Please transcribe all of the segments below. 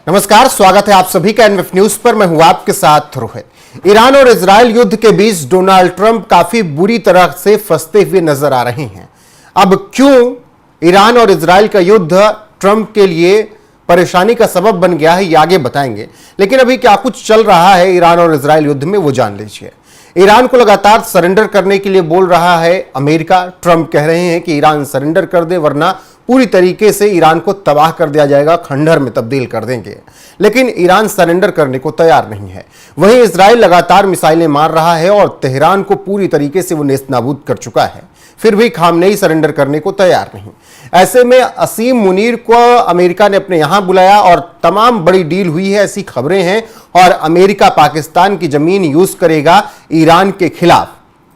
नमस्कार, स्वागत है आप सभी का एनएफ न्यूज पर। मैं हूं आपके साथ रोहित। ईरान और इजरायल युद्ध के बीच डोनाल्ड ट्रंप काफी बुरी तरह से फंसते हुए नजर आ रहे हैं। अब क्यों ईरान और इजरायल का युद्ध ट्रंप के लिए परेशानी का सबब बन गया है, ये आगे बताएंगे। लेकिन अभी क्या कुछ चल रहा है ईरान और इजरायल युद्ध में, वो जान लीजिए। ईरान को लगातार सरेंडर करने के लिए बोल रहा है अमेरिका। ट्रंप कह रहे हैं कि ईरान सरेंडर कर दे वरना पूरी तरीके से ईरान को तबाह कर दिया जाएगा, खंडहर में तब्दील कर देंगे। लेकिन ईरान सरेंडर करने को तैयार नहीं है। वहीं इजराइल लगातार मिसाइलें मार रहा है और तेहरान को पूरी तरीके से वो नेस्तनाबूद कर चुका है। फिर भी खामनेई सरेंडर करने को तैयार नहीं। ऐसे में असीम मुनीर को अमेरिका ने अपने यहां बुलाया और तमाम बड़ी डील हुई है, ऐसी खबरें हैं। और अमेरिका पाकिस्तान की जमीन यूज करेगा ईरान के खिलाफ,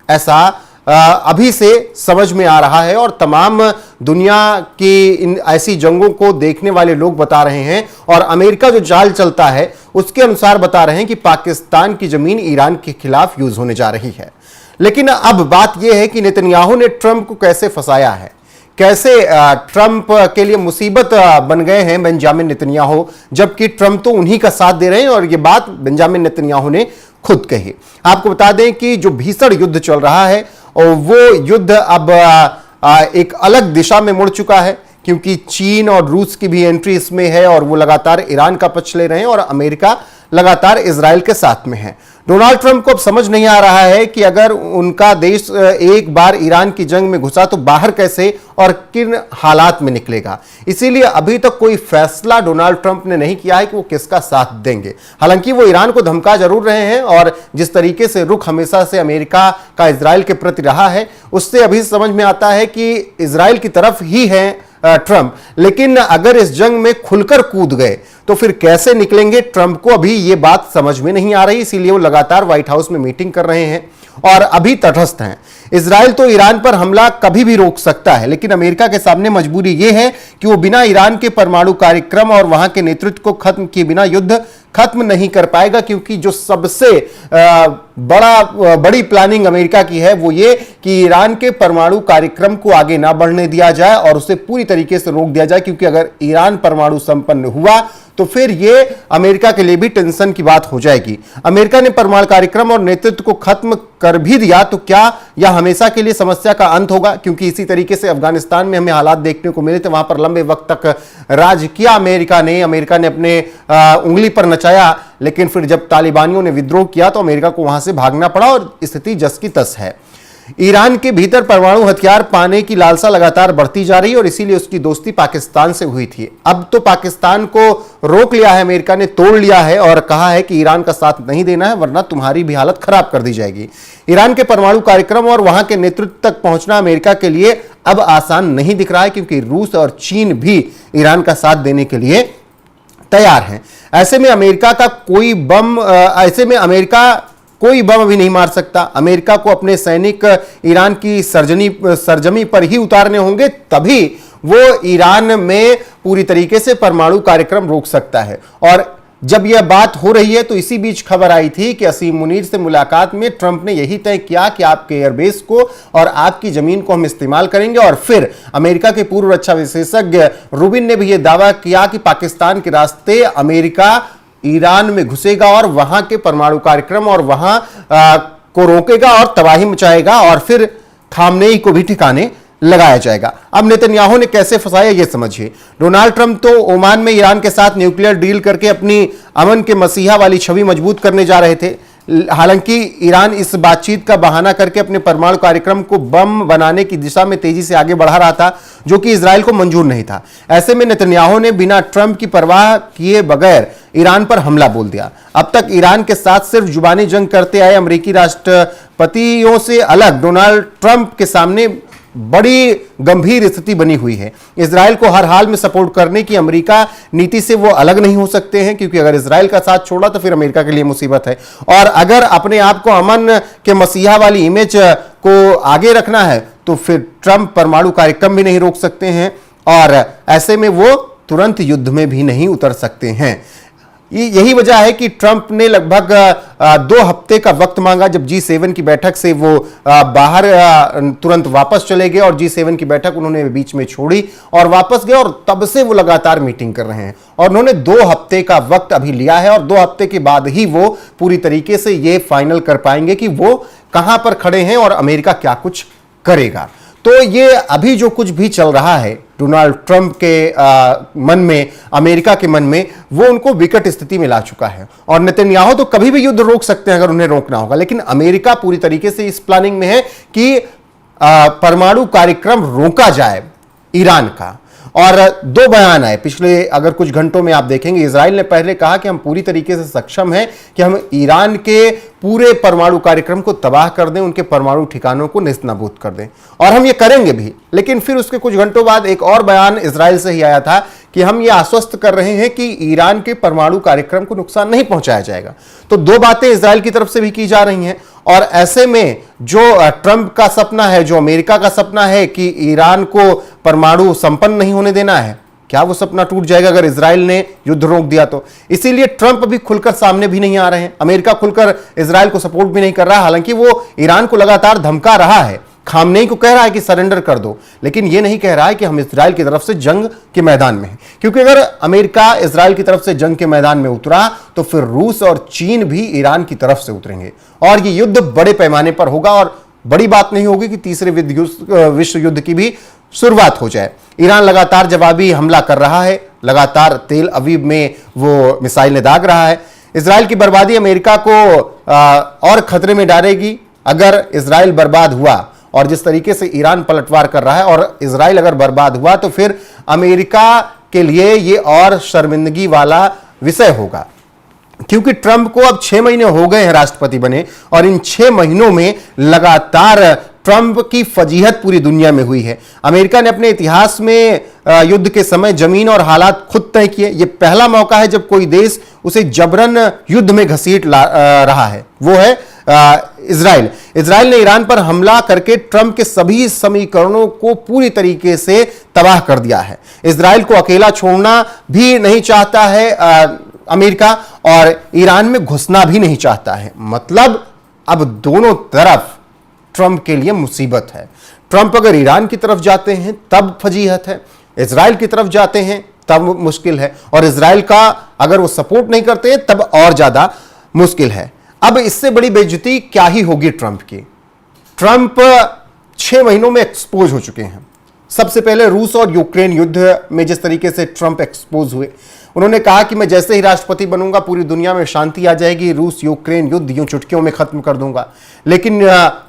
ऐसा अभी से समझ में आ रहा है। और तमाम दुनिया की इन ऐसी जंगों को देखने वाले लोग बता रहे हैं और अमेरिका जो चाल चलता है उसके अनुसार बता रहे हैं कि पाकिस्तान की जमीन ईरान के खिलाफ यूज होने जा रही है। लेकिन अब बात यह है कि नेतन्याहू ने ट्रंप को कैसे फंसाया है, कैसे ट्रंप के लिए मुसीबत बन गए हैं बेंजामिन नेतन्याहू, जबकि ट्रंप तो उन्हीं का साथ दे रहे हैं। और यह बात बेंजामिन नेतन्याहू ने खुद कही। आपको बता दें कि जो भीषण युद्ध चल रहा है और वो युद्ध अब एक अलग दिशा में मुड़ चुका है, क्योंकि चीन और रूस की भी एंट्री इसमें है और वो लगातार ईरान का पक्ष ले रहे हैं और अमेरिका लगातार इजराइल के साथ में है। डोनाल्ड ट्रंप को अब समझ नहीं आ रहा है कि अगर उनका देश एक बार ईरान की जंग में घुसा तो बाहर कैसे और किन हालात में निकलेगा। इसीलिए अभी तक कोई फैसला डोनाल्ड ट्रंप ने नहीं किया है कि वो किसका साथ देंगे। हालांकि वो ईरान को धमका जरूर रहे हैं और जिस तरीके से रुख हमेशा से अमेरिका का इजराइल के प्रति रहा है, उससे अभी समझ में आता है कि इजराइल की तरफ ही है ट्रंप। लेकिन अगर इस जंग में खुलकर कूद गए तो फिर कैसे निकलेंगे, ट्रंप को अभी यह बात समझ में नहीं आ रही। इसीलिए वो लगातार व्हाइट हाउस में मीटिंग कर रहे हैं और अभी तटस्थ हैं। इजराइल तो ईरान पर हमला कभी भी रोक सकता है, लेकिन अमेरिका के सामने मजबूरी यह है कि वो बिना ईरान के परमाणु कार्यक्रम और वहां के नेतृत्व को खत्म किए बिना युद्ध खत्म नहीं कर पाएगा। क्योंकि जो सबसे बड़ी प्लानिंग अमेरिका की है वो ये कि ईरान के परमाणु कार्यक्रम को आगे ना बढ़ने दिया जाए और उसे पूरी तरीके से रोक दिया जाए। क्योंकि अगर ईरान परमाणु संपन्न हुआ तो फिर ये अमेरिका के लिए भी टेंशन की बात हो जाएगी। अमेरिका ने परमाणु कार्यक्रम और नेतृत्व को खत्म कर भी दिया तो क्या यह हमेशा के लिए समस्या का अंत होगा? क्योंकि इसी तरीके से अफगानिस्तान में हमें हालात देखने को मिले थे, वहां पर लंबे वक्त तक राज किया अमेरिका ने अपने उंगली पर नचाया। लेकिन फिर जब तालिबानियों ने विद्रोह किया तो अमेरिका को वहां से भागना पड़ा और स्थिति जस की तस है। ईरान के भीतर परमाणु हथियार पाने की लालसा लगातार बढ़ती जा रही है और इसीलिए उसकी दोस्ती पाकिस्तान से हुई थी। अब तो पाकिस्तान को रोक लिया है अमेरिका ने, तोड़ लिया है और कहा है कि ईरान का साथ नहीं देना है वरना तुम्हारी भी हालत खराब कर दी जाएगी। ईरान के परमाणु कार्यक्रम और वहां के नेतृत्व तक पहुंचना अमेरिका के लिए अब आसान नहीं दिख रहा है, क्योंकि रूस और चीन भी ईरान का साथ देने के लिए तैयार हैं। ऐसे में अमेरिका कोई बम अभी नहीं मार सकता। अमेरिका को अपने सैनिक ईरान की सरजमी पर ही उतारने होंगे, तभी वो ईरान में पूरी तरीके से परमाणु कार्यक्रम रोक सकता है। और जब यह बात हो रही है तो इसी बीच खबर आई थी कि असीम मुनीर से मुलाकात में ट्रंप ने यही तय किया कि आपके एयरबेस को और आपकी जमीन को हम इस्तेमाल करेंगे। और फिर अमेरिका के पूर्व रक्षा विशेषज्ञ रूबिन ने भी यह दावा किया कि पाकिस्तान के रास्ते अमेरिका ईरान में घुसेगा और वहां के परमाणु कार्यक्रम और वहां को रोकेगा और तबाही मचाएगा और फिर खामनेई को भी ठिकाने लगाया जाएगा। अब नेतन्याहू ने कैसे फंसाया ये समझिए। डोनाल्ड ट्रंप तो ओमान में ईरान के साथ न्यूक्लियर डील करके अपनी अमन के मसीहा वाली छवि मजबूत करने जा रहे थे। हालांकि ईरान इस बातचीत का बहाना करके अपने परमाणु कार्यक्रम को बम बनाने की दिशा में तेजी से आगे बढ़ा रहा था, जो कि इजराइल को मंजूर नहीं था। ऐसे में नेतन्याहू ने बिना ट्रंप की परवाह किए बगैर ईरान पर हमला बोल दिया। अब तक ईरान के साथ सिर्फ जुबानी जंग करते आए अमेरिकी राष्ट्रपतियों से अलग डोनाल्ड ट्रंप के सामने बड़ी गंभीर स्थिति बनी हुई है। इजराइल को हर हाल में सपोर्ट करने की अमेरिका नीति से वो अलग नहीं हो सकते हैं, क्योंकि अगर इजराइल का साथ छोड़ा तो फिर अमेरिका के लिए मुसीबत है। और अगर अपने आप को अमन के मसीहा वाली इमेज को आगे रखना है तो फिर ट्रंप परमाणु कार्यक्रम भी नहीं रोक सकते हैं और ऐसे में वो तुरंत युद्ध में भी नहीं उतर सकते हैं। यही वजह है कि ट्रंप ने लगभग 2 हफ्ते का वक्त मांगा। जब G7 की बैठक से वो बाहर तुरंत वापस चले गए और G7 की बैठक उन्होंने बीच में छोड़ी और वापस गए, और तब से वो लगातार मीटिंग कर रहे हैं और उन्होंने 2 हफ्ते का वक्त अभी लिया है और 2 हफ्ते के बाद ही वो पूरी तरीके से ये फाइनल कर पाएंगे कि वो कहां पर खड़े हैं और अमेरिका क्या कुछ करेगा। तो ये अभी जो कुछ भी चल रहा है डोनाल्ड ट्रंप के मन में, अमेरिका के मन में, वो उनको विकट स्थिति में ला चुका है। और नेतन्याहू तो कभी भी युद्ध रोक सकते हैं अगर उन्हें रोकना होगा, लेकिन अमेरिका पूरी तरीके से इस प्लानिंग में है कि परमाणु कार्यक्रम रोका जाए ईरान का। और 2 बयान आए पिछले अगर कुछ घंटों में, आप देखेंगे इजराइल ने पहले कहा कि हम पूरी तरीके से सक्षम हैं कि हम ईरान के पूरे परमाणु कार्यक्रम को तबाह कर दें, उनके परमाणु ठिकानों को नेस्तनाबूद कर दें, और हम ये करेंगे भी। लेकिन फिर उसके कुछ घंटों बाद एक और बयान इजराइल से ही आया था कि हम ये आश्वस्त कर रहे हैं कि ईरान के परमाणु कार्यक्रम को नुकसान नहीं पहुंचाया जाएगा। तो 2 बातें इजराइल की तरफ से भी की जा रही हैं। और ऐसे में जो ट्रंप का सपना है, जो अमेरिका का सपना है कि ईरान को परमाणु संपन्न नहीं होने देना है, क्या वो सपना टूट जाएगा अगर इजराइल ने युद्ध रोक दिया तो? इसीलिए ट्रंप अभी खुलकर सामने भी नहीं आ रहे हैं। अमेरिका खुलकर इजराइल को सपोर्ट भी नहीं कर रहा है, हालांकि वो ईरान को लगातार धमका रहा है, खामनेई को कह रहा है कि सरेंडर कर दो, लेकिन यह नहीं कह रहा है कि हम इजराइल की तरफ से जंग के मैदान में हैं। क्योंकि अगर अमेरिका इजराइल की तरफ से जंग के मैदान में उतरा तो फिर रूस और चीन भी ईरान की तरफ से उतरेंगे और यह युद्ध बड़े पैमाने पर होगा। और बड़ी बात नहीं होगी कि तीसरे विश्व युद्ध की भी शुरुआत हो जाए। ईरान लगातार जवाबी हमला कर रहा है, लगातार तेल अवीव में वो मिसाइलें दाग रहा है। इजराइल की बर्बादी अमेरिका को और खतरे में डालेगी अगर इजराइल बर्बाद हुआ, और जिस तरीके से ईरान पलटवार कर रहा है, और इजराइल अगर बर्बाद हुआ तो फिर अमेरिका के लिए यह और शर्मिंदगी वाला विषय होगा। क्योंकि ट्रंप को अब 6 महीने हो गए हैं राष्ट्रपति बने, और इन 6 महीनों में लगातार ट्रंप की फजीहत पूरी दुनिया में हुई है। अमेरिका ने अपने इतिहास में युद्ध के समय जमीन और हालात खुद तय किए। यह पहला मौका है जब कोई देश उसे जबरन युद्ध में घसीट रहा है, वो है इजराइल। इजराइल ने ईरान पर हमला करके ट्रंप के सभी समीकरणों को पूरी तरीके से तबाह कर दिया है। इजराइल को अकेला छोड़ना भी नहीं चाहता है अमेरिका, और ईरान में घुसना भी नहीं चाहता है। मतलब अब दोनों तरफ ट्रंप के लिए मुसीबत है। ट्रंप अगर ईरान की तरफ जाते हैं तब फजीहत है, इजराइल की तरफ जाते हैं तब मुश्किल है, और इजराइल का अगर वो सपोर्ट नहीं करते हैं तब और ज्यादा मुश्किल है। अब इससे बड़ी बेइज्जती क्या ही होगी ट्रंप की। ट्रंप 6 महीनों में एक्सपोज हो चुके हैं। सबसे पहले रूस और यूक्रेन युद्ध में जिस तरीके से ट्रंप एक्सपोज हुए, उन्होंने कहा कि मैं जैसे ही राष्ट्रपति बनूंगा पूरी दुनिया में शांति आ जाएगी, रूस यूक्रेन युद्ध यूं चुटकियों में खत्म कर दूंगा। लेकिन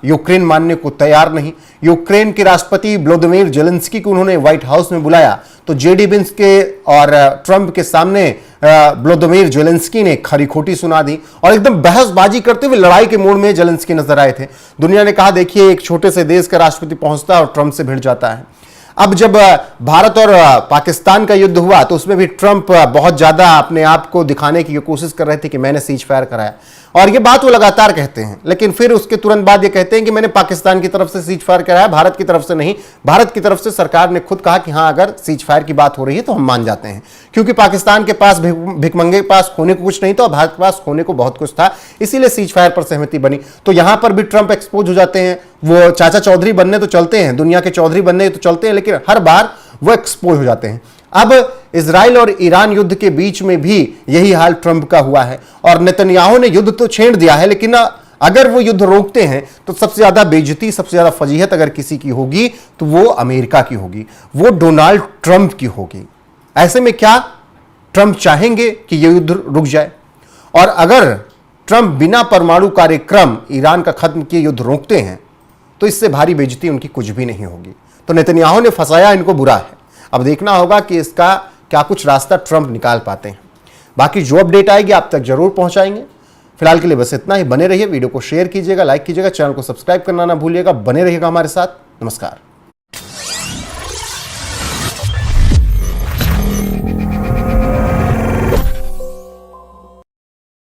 यूक्रेन मानने को तैयार नहीं। यूक्रेन के राष्ट्रपति व्लादिमीर ज़ेलेंस्की को उन्होंने व्हाइट हाउस में बुलाया तो जेडी विंस के और ट्रंप के सामने व्लादिमीर ज़ेलेंस्की ने खरी खोटी सुना दी और एकदम बहसबाजी करते हुए लड़ाई के मोड़ में ज़ेलेंस्की नजर आए थे। दुनिया ने कहा देखिए एक छोटे से देश का राष्ट्रपति पहुंचता है और ट्रंप से भिड़ जाता है। अब जब भारत और पाकिस्तान का युद्ध हुआ तो उसमें भी ट्रंप बहुत ज्यादा अपने आप को दिखाने की कोशिश कर रहे थे कि मैंने सीज फायर कराया, और ये बात वो लगातार कहते हैं, लेकिन फिर उसके तुरंत बाद ये कहते हैं कि मैंने पाकिस्तान की तरफ से सीज फायर कराया, भारत की तरफ से नहीं। भारत की तरफ से सरकार ने खुद कहा कि हाँ अगर सीज फायर की बात हो रही है तो हम मान जाते हैं, क्योंकि पाकिस्तान के पास भिखमंगे के पास खोने को कुछ नहीं था और भारत के पास खोने को बहुत कुछ था, इसीलिए सीज फायर पर सहमति बनी। तो यहां पर भी ट्रंप एक्सपोज हो जाते हैं। वो चाचा चौधरी बनने तो चलते हैं, दुनिया के चौधरी बनने तो चलते हैं, लेकिन हर बार वो एक्सपोज हो जाते हैं। अब इजराइल और ईरान युद्ध के बीच में भी यही हाल ट्रंप का हुआ है, और नेतन्याहू ने युद्ध तो छेड़ दिया है, लेकिन अगर वो युद्ध रोकते हैं तो सबसे ज्यादा बेइज्जती, सबसे ज्यादा फजीहत अगर किसी की होगी तो वो अमेरिका की होगी, वो डोनाल्ड ट्रंप की होगी। ऐसे में क्या ट्रंप चाहेंगे कि यह युद्ध रुक जाए? और अगर ट्रंप बिना परमाणु कार्यक्रम ईरान का खत्म किए युद्ध रोकते हैं तो इससे भारी बेइज्जती उनकी कुछ भी नहीं होगी। तो नेतन्याहू ने फंसाया इनको बुरा है। अब देखना होगा कि इसका क्या कुछ रास्ता ट्रंप निकाल पाते हैं। बाकी जो अपडेट आएगी आप तक जरूर पहुंचाएंगे। फिलहाल के लिए बस इतना ही। बने रहिए, वीडियो को शेयर कीजिएगा, लाइक कीजिएगा, चैनल को सब्सक्राइब करना ना भूलिएगा। बने रहिएगा हमारे साथ। नमस्कार।